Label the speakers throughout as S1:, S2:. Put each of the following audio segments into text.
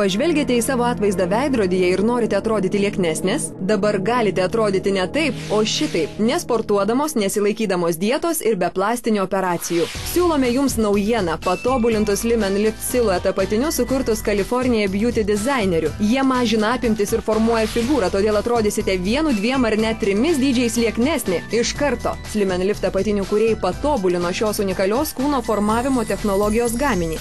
S1: Pažvelgėte į savo atvaizdą veidrodyje ir norite atrodyti lieknesnės? Dabar galite atrodyti ne taip, o šitaip, nesportuodamos, nesilaikydamos dietos ir be plastinių operacijų. Siūlome jums naujieną – patobulintus Slim & Lift siluetą apatinius sukurtus California Beauty dizainerių. Jie mažina apimtis ir formuoja figūrą, todėl atrodysite 1, 2 ar net 3 dydžiais lieknesnį. Iš karto Slim & Lift apatinių kūrėjai patobulino šios unikalios kūno formavimo technologijos gaminį.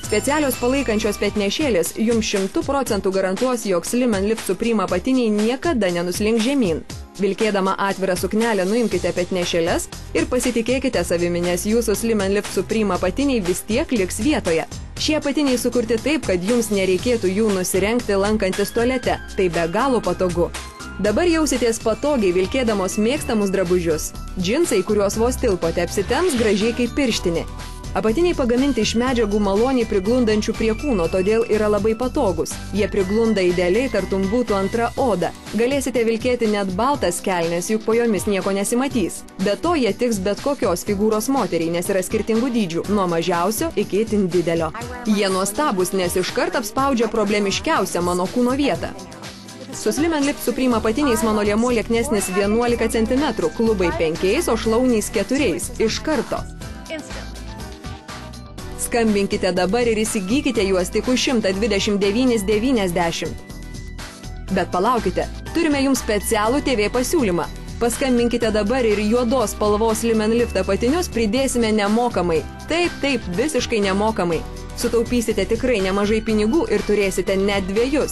S1: Specialios palaikančios petnešėlės jums 100% garantuos, jog Slim & Lift Supreme apatiniai niekada nenuslink žemyn. Vilkėdama atvirą suknelę nuimkite petnešėles ir pasitikėkite savimi, nes jūsų Slim & Lift Supreme apatiniai vis tiek liks vietoje. Šie apatiniai sukurti taip, kad jums nereikėtų jų nusirengti lankantis tualete. Tai be galo patogu. Dabar jausitės patogiai vilkėdamos mėgstamus drabužius. Džinsai, kuriuos vos tilpote, apsitemps gražiai kaip pirštinė. Apatiniai pagaminti iš medžiagų maloniai priglundančių prie kūno, todėl yra labai patogus. Jie priglunda idealiai, tartum būtų antra oda. Galėsite vilkėti net baltas kelnes, juk po jomis nieko nesimatys. Be to, jie tiks bet kokios figūros moteriai, nes yra skirtingų dydžių, nuo mažiausio iki itin didelio. Jie nuostabus, nes iškart apspaudžia problemiškiausią mano kūno vietą. Su Slim & Lift Supreme apatiniais mano liemuo lieknesnis 11 cm, klubai 5, o šlaunys 4. Iš karto. Skambinkite dabar ir įsigykite juos tik už 129,90. Bet palaukite, turime jums specialų TV pasiūlymą. Paskambinkite dabar ir juodos spalvos Slim & Lift apatinius pridėsime nemokamai. Taip, visiškai nemokamai. Sutaupysite tikrai nemažai pinigų ir turėsite net 2.